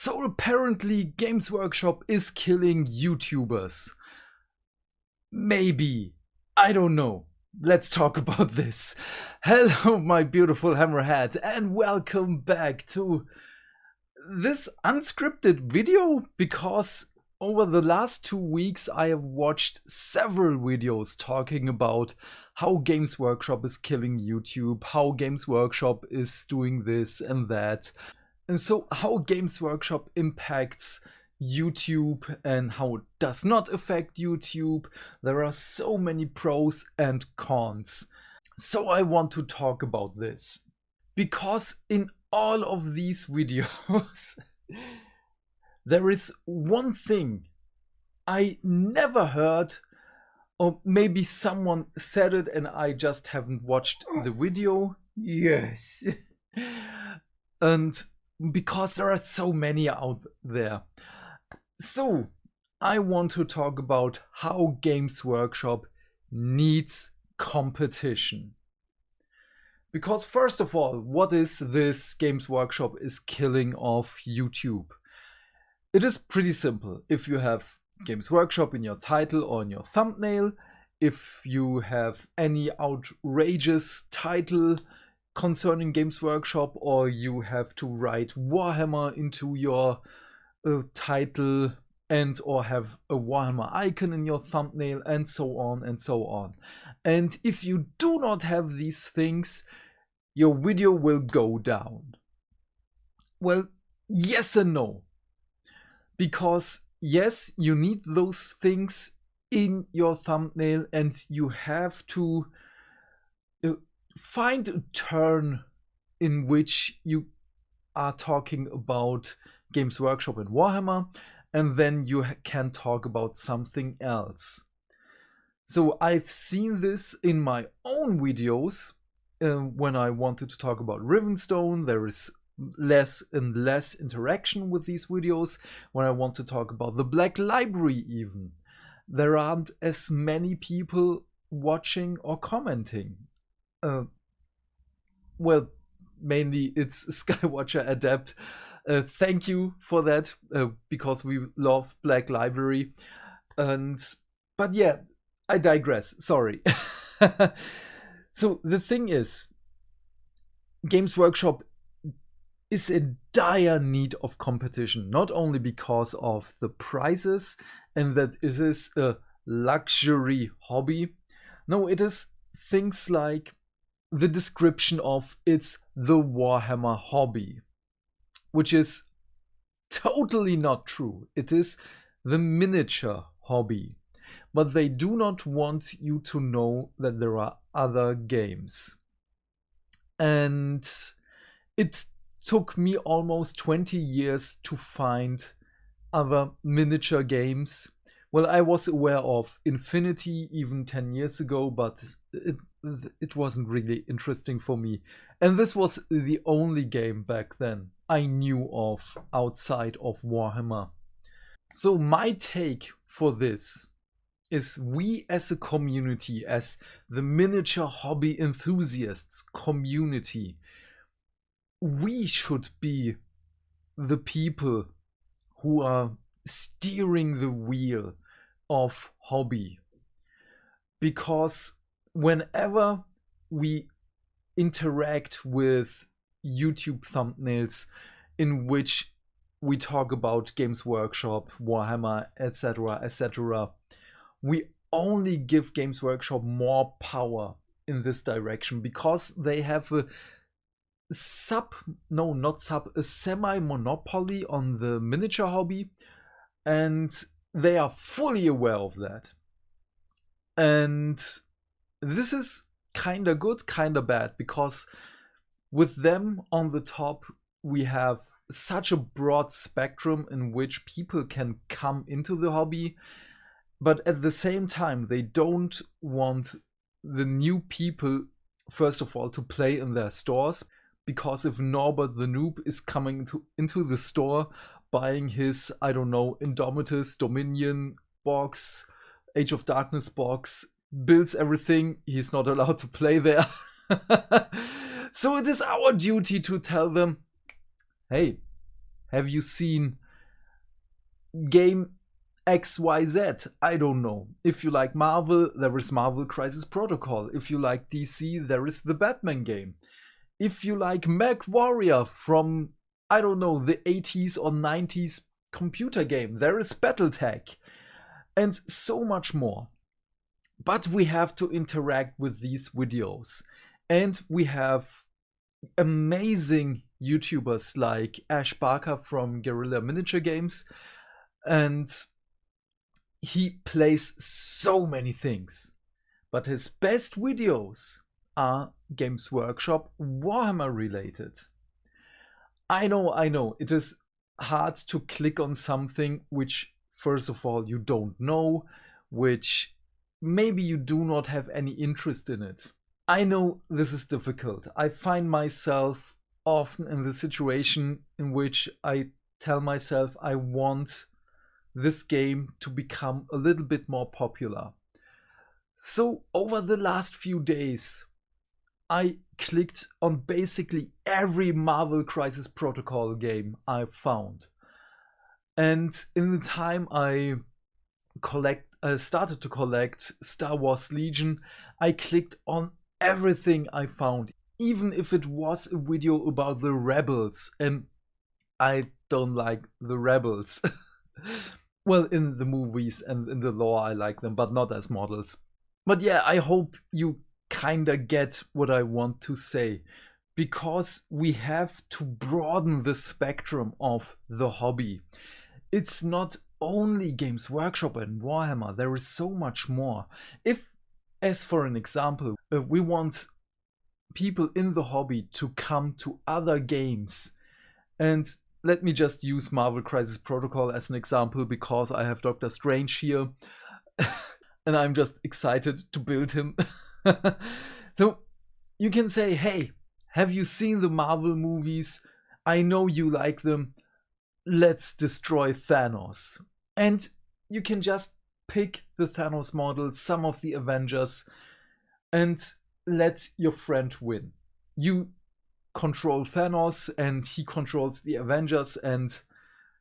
So apparently Games Workshop is killing YouTubers. Maybe. I don't know. Let's talk about this. Hello my beautiful hammerhead and welcome back to this unscripted video, because over the last 2 weeks I have watched several videos talking about how Games Workshop is killing YouTube, how Games Workshop is doing this and that. And so how Games Workshop impacts YouTube and how it does not affect YouTube. There are so many pros and cons. So I want to talk about this, because in all of these videos there is one thing I never heard, or maybe someone said it and I just haven't watched the video. Yes. And because there are so many out there. So I want to talk about how Games Workshop needs competition. Because first of all, what is this Games Workshop is killing of YouTube? It is pretty simple. If you have Games Workshop in your title or in your thumbnail, if you have any outrageous title concerning Games Workshop, or you have to write Warhammer into your title and or have a Warhammer icon in your thumbnail, and so on and so on. And if you do not have these things, your video will go down. Well, yes and no. Because yes, you need those things in your thumbnail and you have to find a turn in which you are talking about Games Workshop and Warhammer, and then you can talk about something else. So I've seen this in my own videos. When I wanted to talk about Rivenstone, there is less and less interaction with these videos. When I want to talk about the Black Library even, there aren't as many people watching or commenting. Well, mainly it's Skywatcher Adept. Thank you for that, because we love Black Library. But yeah, I digress, sorry. So the thing is, Games Workshop is in dire need of competition, not only because of the prices and that it is a luxury hobby. No, it is things like the description of it's the Warhammer hobby, which is totally not true. It is the miniature hobby. But they do not want you to know that there are other games. And it took me almost 20 years to find other miniature games. Well, I was aware of Infinity even 10 years ago, but it wasn't really interesting for me. And this was the only game back then I knew of outside of Warhammer. So my take for this is, we as a community, as the miniature hobby enthusiasts community, we should be the people who are steering the wheel of hobby. Because whenever we interact with YouTube thumbnails in which we talk about Games Workshop, Warhammer, etc., etc., we only give Games Workshop more power in this direction, because they have a semi-monopoly on the miniature hobby, and they are fully aware of that. And this is kinda good, kinda bad, because with them on the top, we have such a broad spectrum in which people can come into the hobby, but at the same time, they don't want the new people, first of all, to play in their stores, because if Norbert the Noob is coming into the store, buying his, I don't know, Indomitus, Dominion box, Age of Darkness box, builds everything, he's not allowed to play there. So it is our duty to tell them, hey, Have you seen game XYZ? I don't know. If you like Marvel, there is Marvel Crisis Protocol. If you like DC, there is the Batman game. If you like Mech Warrior from, I don't know, the 80s or 90s computer game, there is Battletech. And so much more. But we have to interact with these videos. And we have amazing YouTubers like Ash Barker from Guerrilla Miniature Games. And he plays so many things. But his best videos are Games Workshop Warhammer related. I know, it is hard to click on something which, first of all, you don't know, which maybe you do not have any interest in it. I know this is difficult. I find myself often in the situation in which I tell myself I want this game to become a little bit more popular. So over the last few days, I clicked on basically every Marvel Crisis Protocol game I found. And in the time I started to collect Star Wars Legion, I clicked on everything I found, even if it was a video about the rebels, and I don't like the rebels. Well, in the movies and in the lore I like them, but not as models. But yeah, I hope you kinda get what I want to say, because we have to broaden the spectrum of the hobby. It's not only Games Workshop and Warhammer, there is so much more. If, as for an example, we want people in the hobby to come to other games, and let me just use Marvel Crisis Protocol as an example because I have Doctor Strange here and I'm just excited to build him. So you can say, hey, have you seen the Marvel movies? I know you like them. Let's destroy Thanos. And you can just pick the Thanos model, some of the Avengers, and let your friend win. You control Thanos and he controls the Avengers, and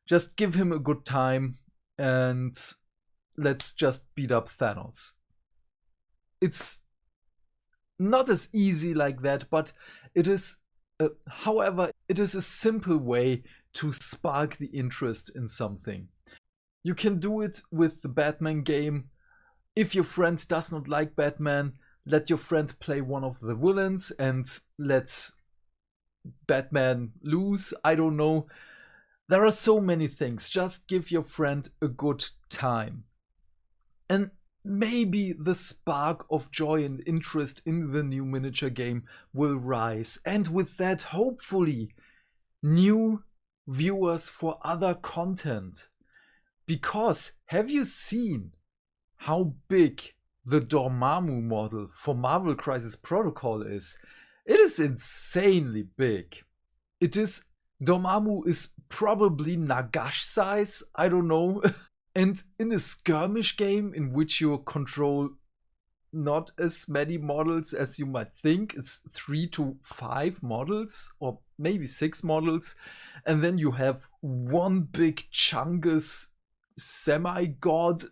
just give him a good time and let's just beat up Thanos. It's not as easy like that, but it is, however, it is a simple way to spark the interest in something. You can do it with the Batman game. If your friend does not like Batman, let your friend play one of the villains and let Batman lose. I don't know. There are so many things. Just give your friend a good time. And maybe the spark of joy and interest in the new miniature game will rise. And with that, hopefully, new viewers for other content. Because have you seen how big the Dormammu model for Marvel Crisis Protocol is? It is insanely big. Dormammu is probably Nagash size, I don't know. And in a skirmish game in which you control not as many models as you might think, it's 3 to 5 models or maybe 6 models, and then you have one big Chungus semi-god.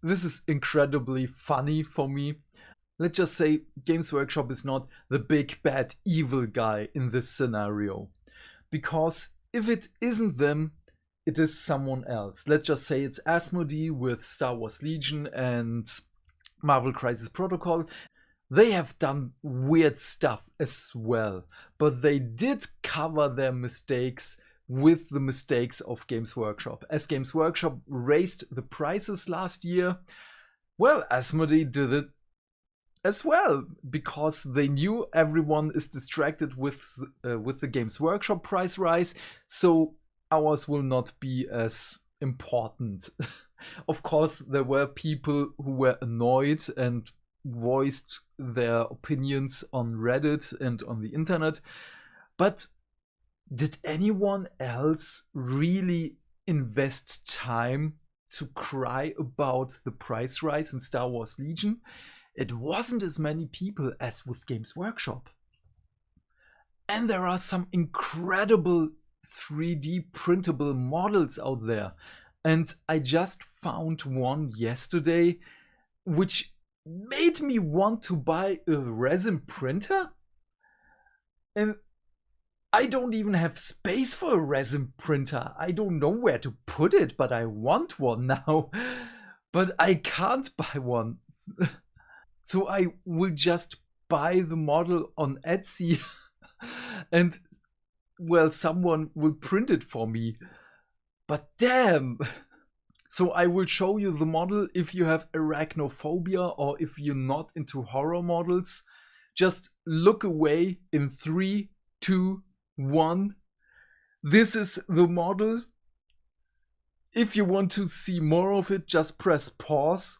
This is incredibly funny for me. Let's just say Games Workshop is not the big bad evil guy in this scenario. Because if it isn't them, it is someone else. Let's just say it's Asmodee with Star Wars Legion and Marvel Crisis Protocol. They have done weird stuff as well, but they did cover their mistakes with the mistakes of Games Workshop. As Games Workshop raised the prices last year, well, Asmodee did it as well, because they knew everyone is distracted with the Games Workshop price rise, so ours will not be as important. Of course, there were people who were annoyed and voiced their opinions on Reddit and on the internet, but did anyone else really invest time to cry about the price rise in Star Wars Legion? It wasn't as many people as with Games Workshop. And there are some incredible 3D printable models out there. And I just found one yesterday which made me want to buy a resin printer. And I don't even have space for a resin printer. I don't know where to put it, but I want one now. But I can't buy one. So I will just buy the model on Etsy and, well, someone will print it for me. But damn! So I will show you the model if you have arachnophobia or if you're not into horror models. Just look away in 3, 2, 1. This is the model. If you want to see more of it, just press pause.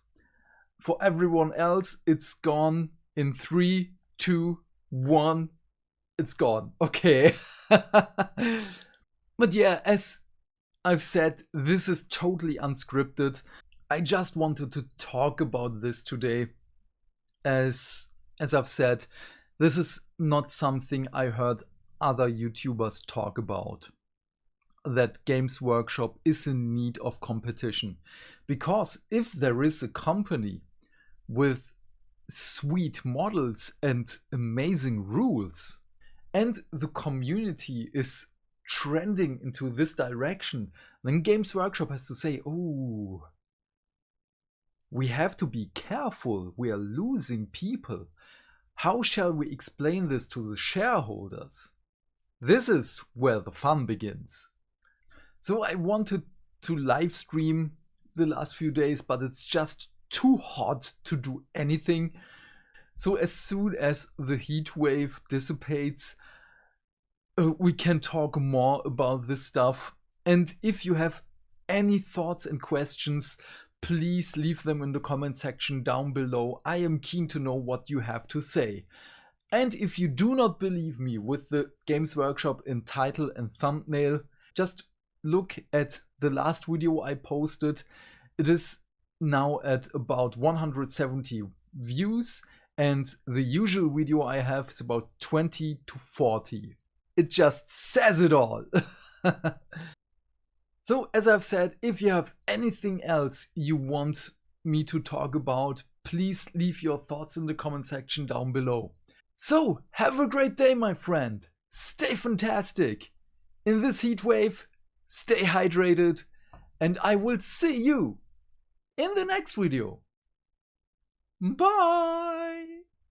For everyone else, it's gone in 3, 2, 1. It's gone. Okay. But yeah, as I've said, this is totally unscripted. I just wanted to talk about this today. As I've said, this is not something I heard other YouTubers talk about. That Games Workshop is in need of competition. Because if there is a company with sweet models and amazing rules, and the community is trending into this direction, then Games Workshop has to say, oh, we have to be careful, we are losing people. How shall we explain this to the shareholders? This is where the fun begins. So I wanted to live stream the last few days, but it's just too hot to do anything. So as soon as the heat wave dissipates, we can talk more about this stuff. And if you have any thoughts and questions, please leave them in the comment section down below. I am keen to know what you have to say. And if you do not believe me with the Games Workshop in title and thumbnail, just look at the last video I posted. It is now at about 170 views, and the usual video I have is about 20 to 40. It just says it all. So as I've said, if you have anything else you want me to talk about, please leave your thoughts in the comment section down below. So have a great day, my friend. Stay fantastic. In this heat wave, stay hydrated, and I will see you in the next video. Bye!